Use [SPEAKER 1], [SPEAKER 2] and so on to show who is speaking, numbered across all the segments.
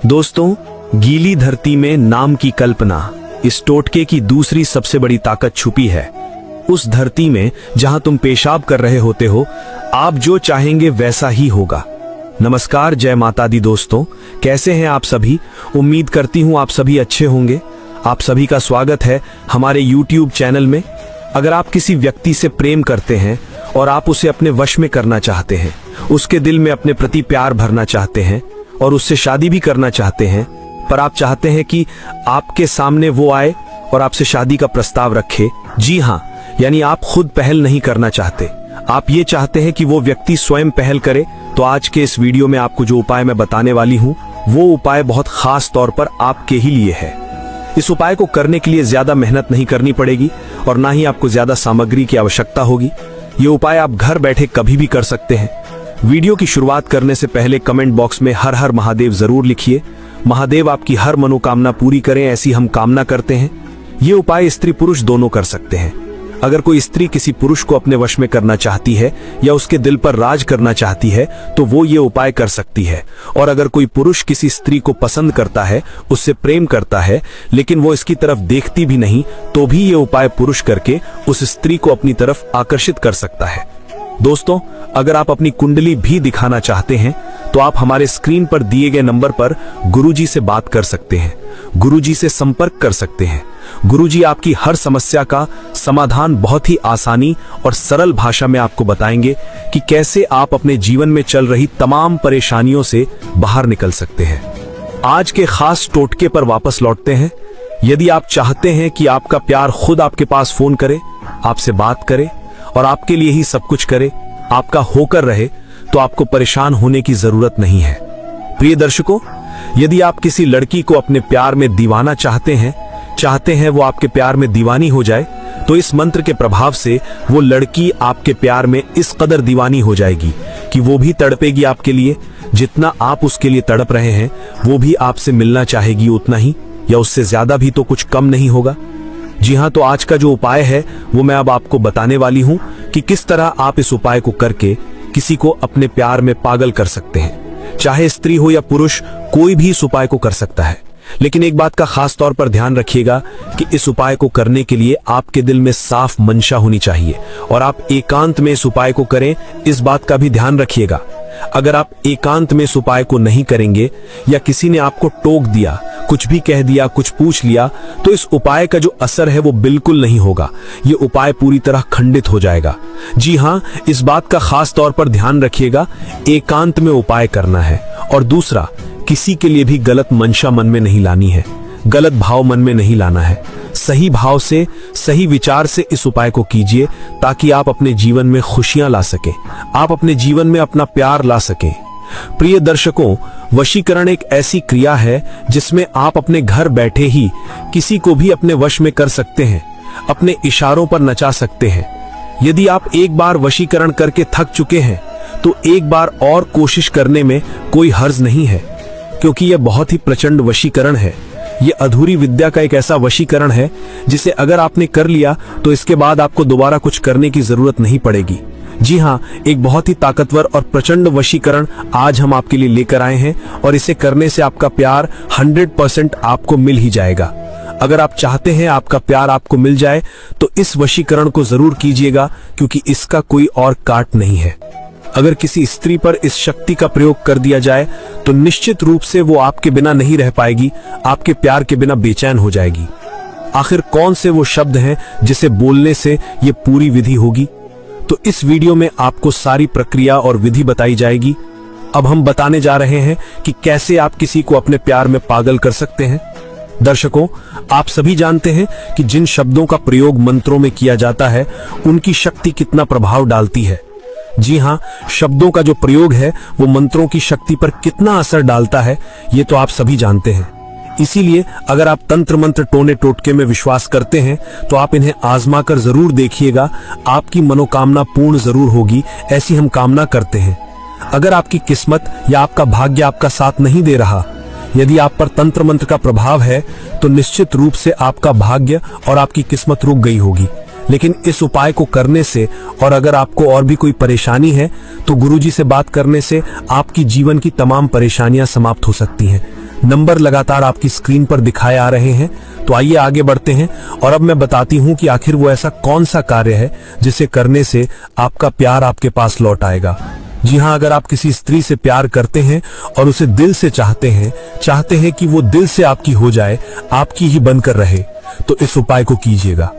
[SPEAKER 1] दोस्तों, गीली धरती में नाम की कल्पना, इस टोटके की दूसरी सबसे बड़ी ताकत छुपी है। उस धरती में जहां तुम पेशाब कर रहे होते हो, आप जो चाहेंगे वैसा ही होगा। नमस्कार, जय माता दी दोस्तों, कैसे हैं आप सभी? उम्मीद करती हूं आप सभी अच्छे होंगे। आप सभी का स्वागत है हमारे YouTube चैनल में। अगर आप किसी व्यक्ति से प्रेम करते हैं और आप उसे अपने वश में करना चाहते हैं, उसके दिल में अपने प्रति प्यार भरना चाहते हैं और उससे शादी भी करना चाहते हैं, पर आप चाहते हैं कि आपके सामने वो आए और आपसे शादी का प्रस्ताव रखे। जी हाँ, यानी आप खुद पहल नहीं करना चाहते, आप ये चाहते हैं कि वो व्यक्ति स्वयं पहल करे। तो आज के इस वीडियो में आपको जो उपाय मैं बताने वाली हूँ, वो उपाय बहुत खास तौर पर आपके ही लिए है। इस उपाय को करने के लिए ज्यादा मेहनत नहीं करनी पड़ेगी और ना ही आपको ज्यादा सामग्री की आवश्यकता होगी। ये उपाय आप घर बैठे कभी भी कर सकते हैं। वीडियो की शुरुआत करने से पहले कमेंट बॉक्स में हर हर महादेव जरूर लिखिए। महादेव आपकी हर मनोकामना पूरी करें, ऐसी हम कामना करते हैं। ये उपाय स्त्री पुरुष दोनों कर सकते हैं। अगर कोई स्त्री किसी पुरुष को अपने वश में करना चाहती है या उसके दिल पर राज करना चाहती है, तो वो ये उपाय कर सकती है। और अगर कोई पुरुष किसी स्त्री को पसंद करता है, उससे प्रेम करता है, लेकिन वो इसकी तरफ देखती भी नहीं, तो भी ये उपाय पुरुष करके उस स्त्री को अपनी तरफ आकर्षित कर सकता है। दोस्तों, अगर आप अपनी कुंडली भी दिखाना चाहते हैं तो आप हमारे स्क्रीन पर दिए गए नंबर पर गुरुजी से बात कर सकते हैं, गुरुजी से संपर्क कर सकते हैं। गुरुजी आपकी हर समस्या का समाधान बहुत ही आसानी और सरल भाषा में आपको बताएंगे कि कैसे आप अपने जीवन में चल रही तमाम परेशानियों से बाहर निकल सकते हैं। आज के खास टोटके पर वापस लौटते हैं। यदि आप चाहते हैं कि आपका प्यार खुद आपके पास फोन करे, आपसे बात करे और आपके लिए ही सब कुछ करे, आपका होकर रहे, तो आपको परेशान होने की जरूरत नहीं है। प्रिय दर्शकों, यदि आप किसी लड़की को अपने प्यार में दीवाना चाहते हैं वो आपके प्यार में दीवानी हो जाए, तो इस मंत्र के प्रभाव से वो लड़की आपके प्यार में इस कदर दीवानी हो जाएगी कि वो भी तड़पेगी आपके लिए। जितना आप उसके लिए तड़प रहे हैं, वो भी आपसे मिलना चाहेगी उतना ही, या उससे ज्यादा भी तो कुछ कम नहीं होगा। जी हाँ, तो आज का जो उपाय है वो मैं अब आपको बताने वाली हूँ कि किस तरह आप इस उपाय को करके किसी को अपने प्यार में पागल कर सकते हैं। चाहे स्त्री हो या पुरुष, कोई भी इस उपाय को कर सकता है। लेकिन एक बात का खास तौर पर ध्यान रखिएगा कि इस उपाय को करने के लिए आपके दिल में साफ मंशा होनी चाहिए और आप एकांत में इस उपाय को करें, इस बात का भी ध्यान रखिएगा। अगर आप एकांत में इस उपाय को नहीं करेंगे या किसी ने आपको टोक दिया, कुछ भी कह दिया, कुछ पूछ लिया, तो इस उपाय का जो असर है वो बिल्कुल नहीं होगा। ये उपाय पूरी तरह खंडित हो जाएगा। जी हाँ, इस बात का खास तौर पर ध्यान रखिएगा, एकांत में उपाय करना है। और दूसरा, किसी के लिए भी गलत मंशा मन में नहीं लानी है, गलत भाव मन में नहीं लाना है। सही भाव से, सही विचार से इस उपाय को कीजिए ताकि आप अपने जीवन में खुशियां ला सकें, आप अपने जीवन में अपना प्यार ला सकें। प्रिय दर्शकों, वशीकरण एक ऐसी क्रिया है जिसमें आप अपने घर बैठे ही किसी को भी अपने वश में कर सकते हैं, अपने इशारों पर नचा सकते हैं। यदि आप एक बार वशीकरण करके थक चुके हैं तो एक बार और कोशिश करने में कोई हर्ज नहीं है, क्योंकि यह बहुत ही प्रचंड वशीकरण है। ये अधूरी विद्या का एक ऐसा वशीकरण है जिसे अगर आपने कर लिया तो इसके बाद आपको दोबारा कुछ करने की जरूरत नहीं पड़ेगी। जी हाँ, एक बहुत ही ताकतवर और प्रचंड वशीकरण आज हम आपके लिए लेकर आए हैं और इसे करने से आपका प्यार 100% आपको मिल ही जाएगा। अगर आप चाहते हैं आपका प्यार आपको मिल जाए तो इस वशीकरण को जरूर कीजिएगा, क्योंकि इसका कोई और काट नहीं है। अगर किसी स्त्री पर इस शक्ति का प्रयोग कर दिया जाए तो निश्चित रूप से वो आपके बिना नहीं रह पाएगी, आपके प्यार के बिना बेचैन हो जाएगी। आखिर कौन से वो शब्द हैं जिसे बोलने से ये पूरी विधि होगी? तो इस वीडियो में आपको सारी प्रक्रिया और विधि बताई जाएगी। अब हम बताने जा रहे हैं कि कैसे आप किसी को अपने प्यार में पागल कर सकते हैं। दर्शकों, आप सभी जानते हैं कि जिन शब्दों का प्रयोग मंत्रों में किया जाता है, उनकी शक्ति कितना प्रभाव डालती है। जी हाँ, शब्दों का जो प्रयोग है वो मंत्रों की शक्ति पर कितना असर डालता है, ये तो आप सभी जानते हैं। इसीलिए अगर आप तंत्र मंत्र टोने टोटके में विश्वास करते हैं तो आप इन्हें आजमा कर जरूर देखिएगा, आपकी मनोकामना पूर्ण जरूर होगी, ऐसी हम कामना करते हैं। अगर आपकी किस्मत या आपका भाग्य आपका साथ नहीं दे रहा, यदि आप पर तंत्र मंत्र का प्रभाव है, तो निश्चित रूप से आपका भाग्य और आपकी किस्मत रुक गई होगी। लेकिन इस उपाय को करने से, और अगर आपको और भी कोई परेशानी है, तो गुरुजी से बात करने से आपकी जीवन की तमाम परेशानियां समाप्त हो सकती हैं। नंबर लगातार आपकी स्क्रीन पर दिखाए आ रहे हैं। तो आइए आगे बढ़ते हैं और अब मैं बताती हूं कि आखिर वो ऐसा कौन सा कार्य है जिसे करने से आपका प्यार आपके पास लौट आएगा। जी हां, अगर आप किसी स्त्री से प्यार करते हैं और उसे दिल से चाहते हैं कि वो दिल से आपकी हो जाए, आपकी ही बनकर रहे, तो इस उपाय को कीजिएगा।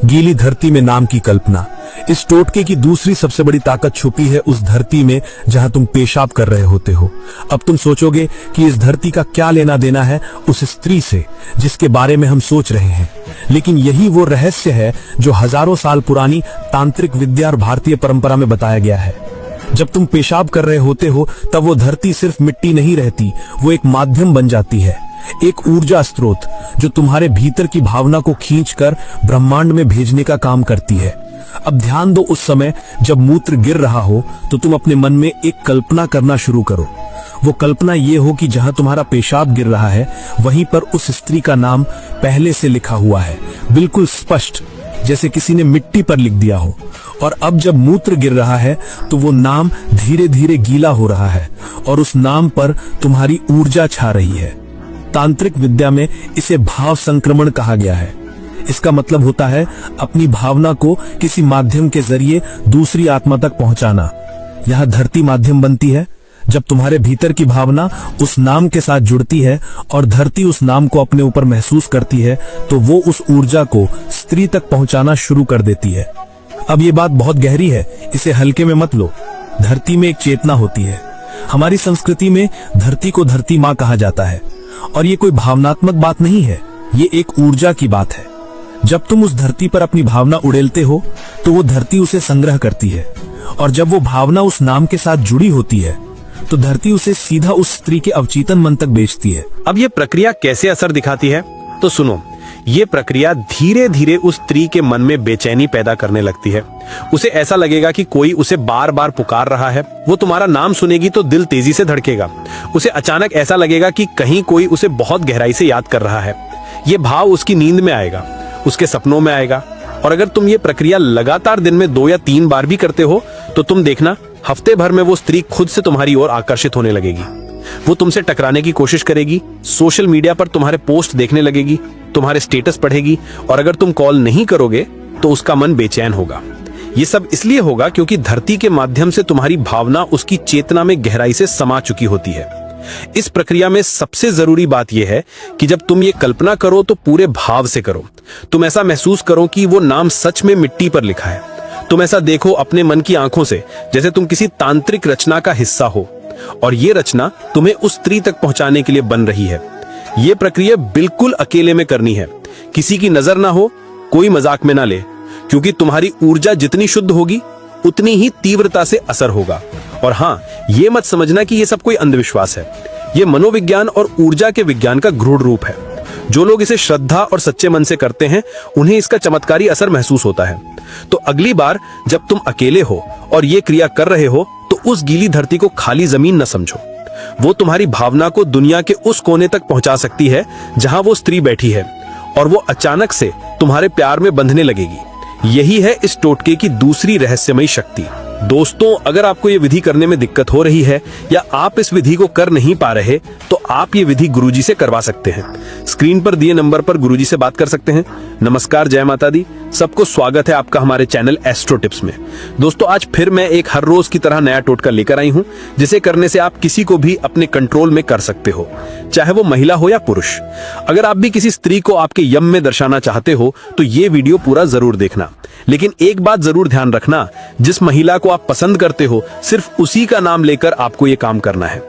[SPEAKER 1] गीली धरती में नाम की कल्पना। इस टोटके की दूसरी सबसे बड़ी ताकत छुपी है उस धरती में जहां तुम पेशाब कर रहे होते हो। अब तुम सोचोगे कि इस धरती का क्या लेना देना है उस स्त्री से जिसके बारे में हम सोच रहे हैं, लेकिन यही वो रहस्य है जो हजारों साल पुरानी तांत्रिक विद्या और भारतीय परंपरा में बताया गया है। जब तुम पेशाब कर रहे होते हो तब वो धरती सिर्फ मिट्टी नहीं रहती, वो एक माध्यम बन जाती है, एक ऊर्जा स्रोत जो तुम्हारे भीतर की भावना को खींचकर ब्रह्मांड में भेजने का काम करती है। अब ध्यान दो, उस समय जब मूत्र गिर रहा हो तो तुम अपने मन में एक कल्पना करना शुरू करो। वो कल्पना ये हो कि जहां तुम्हारा पेशाब गिर रहा है वहीं पर उस स्त्री का नाम पहले से लिखा हुआ है, बिल्कुल स्पष्ट, जैसे किसी ने मिट्टी पर लिख दिया हो। और अब जब मूत्र गिर रहा है तो वो नाम धीरे धीरे गीला हो रहा है और उस नाम पर तुम्हारी ऊर्जा छा रही है। तांत्रिक विद्या में इसे भाव संक्रमण कहा गया है। इसका मतलब होता है अपनी भावना को किसी माध्यम के जरिए दूसरी आत्मा तक पहुंचाना। यह धरती माध्यम बनती है। जब तुम्हारे भीतर की भावना उस नाम के साथ जुड़ती है और धरती उस नाम को अपने ऊपर महसूस करती है तो वो उस ऊर्जा को स्त्री तक पहुंचाना शुरू कर देती है। अब ये बात बहुत गहरी है, इसे हल्के में मत लो। धरती में एक चेतना होती है। हमारी संस्कृति में धरती को धरती माँ कहा जाता है और ये कोई भावनात्मक बात नहीं है, ये एक ऊर्जा की बात है। जब तुम उस धरती पर अपनी भावना उड़ेलते हो तो वो धरती उसे संग्रह करती है और जब वो भावना उस नाम के साथ जुड़ी होती है तो धरती उसे सीधा उस स्त्री के अवचेतन मन तक भेजती है।
[SPEAKER 2] अब ये प्रक्रिया कैसे असर दिखाती है तो सुनो। ये प्रक्रिया धीरे धीरे उस स्त्री के मन में बेचैनी पैदा करने लगती है। उसे ऐसा लगेगा कि कोई उसे बार बार पुकार रहा है। वो तुम्हारा नाम सुनेगी तो दिल तेजी से धड़केगा। उसे अचानक ऐसा लगेगा कि कहीं कोई उसे बहुत गहराई से याद कर रहा है। ये भाव उसकी नींद में आएगा, उसके सपनों में आएगा। और अगर तुम ये प्रक्रिया लगातार दिन में 2 या 3 बार भी करते हो तो तुम देखना हफ्ते भर में वो स्त्री खुद से तुम्हारी ओर आकर्षित होने लगेगी। वो तुमसे टकराने की कोशिश करेगी, सोशल मीडिया पर तुम्हारे पोस्ट देखने लगेगी, तुम्हारे स्टेटस पढ़ेगी और अगर तुम कॉल नहीं करोगे तो उसका मन बेचैन होगा। ये सब इसलिए होगा क्योंकि धरती के माध्यम से तुम्हारी भावना उसकी चेतना में गहराई से समा चुकी होती है। इस प्रक्रिया में सबसे जरूरी बात यह है कि जब तुम ये कल्पना करो तो पूरे भाव से करो। तुम ऐसा महसूस करो कि वो नाम सच में मिट्टी पर लिखा है। तुम ऐसा देखो अपने मन की आंखों से जैसे तुम किसी तांत्रिक रचना का हिस्सा हो और ये रचना तुम्हें उस स्त्री तक पहुंचाने के लिए बन रही है। ये प्रक्रिया बिल्कुल अकेले में करनी है, किसी की नजर ना हो, कोई मजाक में ना ले, क्योंकि तुम्हारी ऊर्जा जितनी शुद्ध होगी उतनी ही तीव्रता से असर होगा। और हाँ, ये मत समझना कि ये सब कोई अंधविश्वास है। ये मनोविज्ञान और ऊर्जा के विज्ञान का गूढ़ रूप है। जो लोग इसे श्रद्धा और सच्चे मन से करते हैं उन्हें इसका चमत्कारी असर महसूस होता है। तो अगली बार जब तुम अकेले हो और ये क्रिया कर रहे हो तो उस गीली धरती को खाली जमीन न समझो। वो तुम्हारी भावना को दुनिया के उस कोने तक पहुंचा सकती है जहां वो स्त्री बैठी है और वो अचानक से तुम्हारे प्यार में बंधने लगेगी। यही है इस टोटके की दूसरी रहस्यमयी शक्ति। दोस्तों, अगर आपको ये विधि करने में दिक्कत हो रही है या आप इस विधि को कर नहीं पा रहे तो आप ये विधि गुरुजी से करवा सकते हैं। स्क्रीन पर दिए नंबर पर गुरुजी से बात कर सकते हैं। नमस्कार, जय माता दी। सबको स्वागत है आपका हमारे चैनल एस्ट्रो टिप्स में। दोस्तों, आज फिर मैं एक हर रोज की तरह नया टोटका लेकर आई हूँ जिसे करने से आप किसी को भी अपने कंट्रोल में कर सकते हो, चाहे वो महिला हो या पुरुष। अगर आप भी किसी स्त्री को आपके यम में दर्शाना चाहते हो तो ये वीडियो पूरा जरूर देखना। लेकिन एक बात जरूर ध्यान रखना, जिस महिला को आप पसंद करते हो सिर्फ उसी का नाम लेकर आपको ये काम करना है।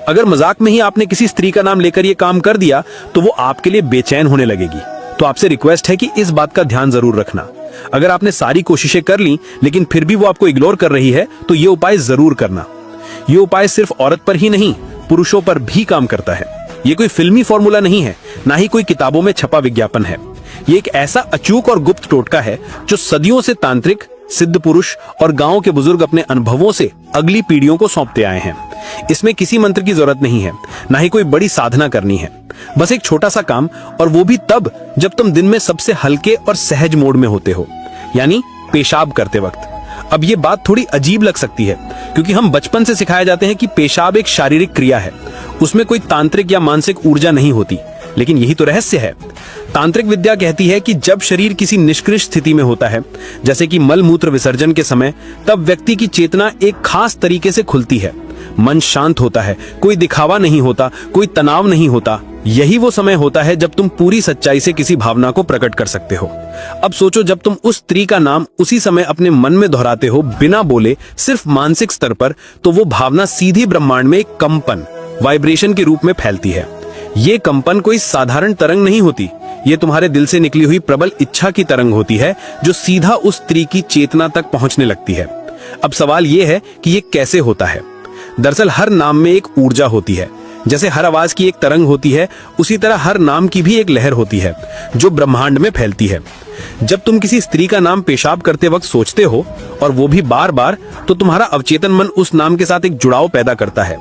[SPEAKER 2] अगर मजाक में ही आपने किसी स्त्री का नाम लेकर ये काम कर दिया तो वो आपके लिए बेचैन होने लगेगी। तो आपसे रिक्वेस्ट है कि इस बात का ध्यान जरूर रखना। अगर आपने सारी कोशिशें कर ली लेकिन फिर भी वो आपको इग्नोर कर रही है तो ये उपाय जरूर करना। ये उपाय सिर्फ औरत पर ही नहीं, पुरुषों पर भी काम करता है। ये कोई फिल्मी फॉर्मूला नहीं है, ना ही कोई किताबों में छपा विज्ञापन है। ये एक ऐसा अचूक और गुप्त टोटका है जो सदियों से तांत्रिक, सिद्ध पुरुष और गांव के बुजुर्ग अपने अनुभवों से अगली पीढ़ियों को सौंपते आए हैं। इसमें किसी मंत्र की जरूरत नहीं है, ना ही कोई बड़ी साधना करनी है। बस एक छोटा सा काम, और वो भी तब जब तुम दिन में सबसे हल्के और सहज मोड में होते हो, यानी पेशाब करते वक्त। अब ये बात थोड़ी अजीब लग सकती है, क्योंकि हम बचपन से सिखाए जाते हैं कि पेशाब एक शारीरिक क्रिया है, उसमें कोई तांत्रिक या मानसिक ऊर्जा नहीं होती। लेकिन यही तो रहस्य है। तांत्रिक विद्या कहती है कि जब शरीर किसी निष्क्रिय स्थिति में होता है, जैसे कि मल मूत्र विसर्जन के समय, तब व्यक्ति की चेतना एक खास तरीके से खुलती है। मन शांत होता है, कोई दिखावा नहीं होता, कोई तनाव नहीं होता। यही वो समय होता है जब तुम पूरी सच्चाई से किसी भावना को प्रकट कर सकते हो। अब सोचो, जब तुम उस स्त्री का नाम उसी समय अपने मन में दोहराते हो, बिना बोले, सिर्फ मानसिक स्तर पर, तो वो भावना सीधी ब्रह्मांड में एक कंपन, वाइब्रेशन के रूप में फैलती है। ये कंपन कोई साधारण तरंग नहीं होती, ये तुम्हारे दिल से निकली हुई प्रबल इच्छा की तरंग होती है, जो सीधा उस स्त्री की चेतना तक पहुंचने लगती है। अब सवाल ये है कि ये कैसे होता है। दरअसल हर नाम में एक ऊर्जा होती है। जैसे हर आवाज की एक तरंग होती है, उसी तरह हर नाम की भी एक लहर होती है, जो ब्रह्मांड में फैलती है। जब तुम किसी स्त्री का नाम पेशाब करते वक्त सोचते हो, और वो भी बार बार, तो तुम्हारा अवचेतन मन उस नाम के साथ एक जुड़ाव पैदा करता है।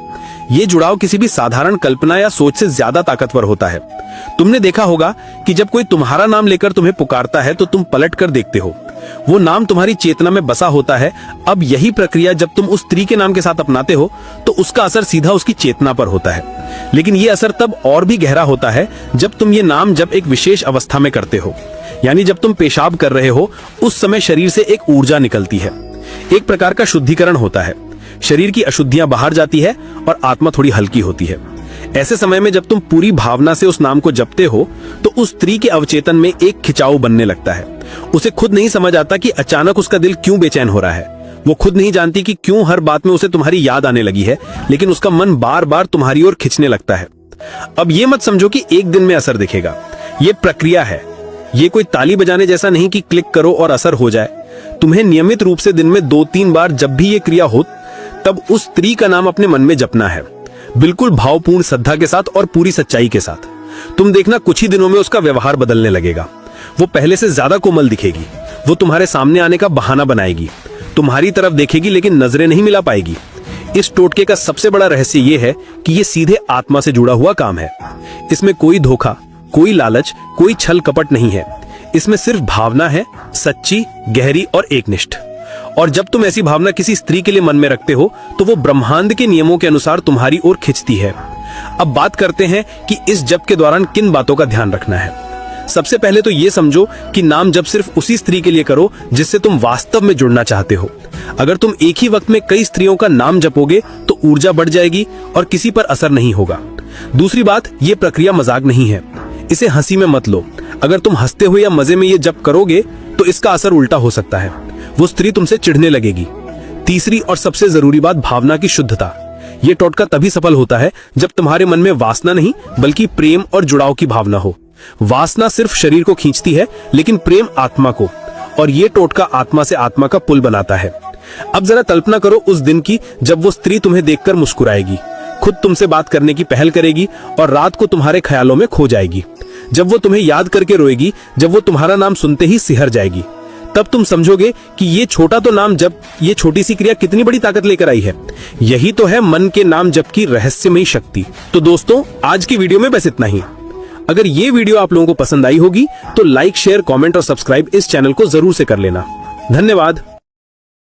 [SPEAKER 2] ये जुड़ाव किसी भी साधारण कल्पना या सोच से ज्यादा ताकतवर होता है। तुमने देखा होगा कि जब कोई तुम्हारा नाम लेकर तुम्हें पुकारता है, तो तुम पलट कर देखते हो, वो नाम तुम्हारी चेतना में बसा होता है। अब यही प्रक्रिया जब तुम उस स्त्री के नाम के साथ अपनाते हो, तो उसका असर सीधा उसकी चेतना पर होता है। लेकिन ये असर तब और भी गहरा होता है जब तुम ये नाम जब एक विशेष अवस्था में करते हो, यानी जब तुम पेशाब कर रहे हो, उस समय शरीर से एक ऊर्जा निकलती है। एक प्रकार का शुद्धिकरण होता है, शरीर की अशुद्धियां बाहर जाती है और आत्मा थोड़ी हल्की होती है। ऐसे समय में जब तुम पूरी भावना से उस नाम को जपते हो, तो उस स्त्री के अवचेतन में एक खिंचाव बनने लगता है। उसे खुद नहीं समझ आता कि अचानक उसका दिल क्यों बेचैन हो रहा है। वो खुद नहीं जानती कि क्यों हर बात में उसे तुम्हारी याद आने लगी है, लेकिन उसका मन बार बार तुम्हारी ओर खिंचने लगता है। अब ये मत समझो कि एक दिन में असर दिखेगा, ये प्रक्रिया है। ये कोई ताली बजाने जैसा नहीं कि क्लिक करो और असर हो जाए। तुम्हें नियमित रूप से दिन में 2-3 बार जब भी ये क्रिया हो, तब उस स्त्री का नाम अपने मन में जपना है, बिल्कुल भावपूर्ण श्रद्धा के साथ और पूरी सच्चाई के साथ। तुम देखना, कुछ ही दिनों में उसका व्यवहार बदलने लगेगा। वो पहले से ज्यादा कोमल दिखेगी, वो तुम्हारे सामने आने का बहाना बनाएगी, तुम्हारी तरफ देखेगी लेकिन नजरें नहीं मिला पाएगी। इस टोटके का सबसे बड़ा रहस्य ये है कि ये सीधे आत्मा से जुड़ा हुआ काम है। इसमें कोई धोखा, कोई लालच, कोई छल कपट नहीं है। इसमें सिर्फ भावना है, सच्ची, गहरी और एकनिष्ठ। और जब तुम ऐसी भावना किसी स्त्री के लिए मन में रखते हो, तो वो ब्रह्मांड के नियमों के अनुसार तुम्हारी ओर खिंचती है। अब बात करते हैं कि इस जप के दौरान किन बातों का ध्यान रखना है। सबसे पहले तो ये समझो कि नाम जप सिर्फ उसी स्त्री के लिए करो जिससे तुम वास्तव में जुड़ना चाहते हो। अगर तुम एक ही वक्त में कई स्त्रियों का नाम जपोगे, तो ऊर्जा बढ़ जाएगी और किसी पर असर नहीं होगा। दूसरी बात, ये प्रक्रिया मजाक नहीं है, इसे हंसी में मत लो। अगर तुम हंसते हुए या मजे में ये जप करोगे, तो इसका असर उल्टा हो सकता है, वो स्त्री तुमसे चिढ़ने लगेगी। तीसरी और सबसे जरूरी बात, भावना की शुद्धता। ये टोटका तभी सफल होता है जब तुम्हारे मन में वासना नहीं, बल्कि प्रेम और जुड़ाव की भावना हो। वासना सिर्फ शरीर को खींचती है, लेकिन प्रेम आत्मा को, और ये टोटका आत्मा से आत्मा का पुल बनाता है। अब जरा कल्पना करो उस दिन की जब वो स्त्री तुम्हें देखकर मुस्कुराएगी, खुद तुमसे बात करने की पहल करेगी और रात को तुम्हारे ख्यालों में खो जाएगी। जब वो तुम्हें याद करके रोएगी, जब वो तुम्हारा नाम सुनते ही सिहर जाएगी, तब तुम समझोगे कि ये छोटा तो नाम जप, ये छोटी सी क्रिया कितनी बड़ी ताकत लेकर आई है। यही तो है मन के नाम जप की रहस्यमयी शक्ति। तो दोस्तों, आज की वीडियो में बस इतना ही। अगर ये वीडियो आप लोगों को पसंद आई होगी, तो लाइक, शेयर, कमेंट और सब्सक्राइब इस चैनल को जरूर से कर लेना। धन्यवाद।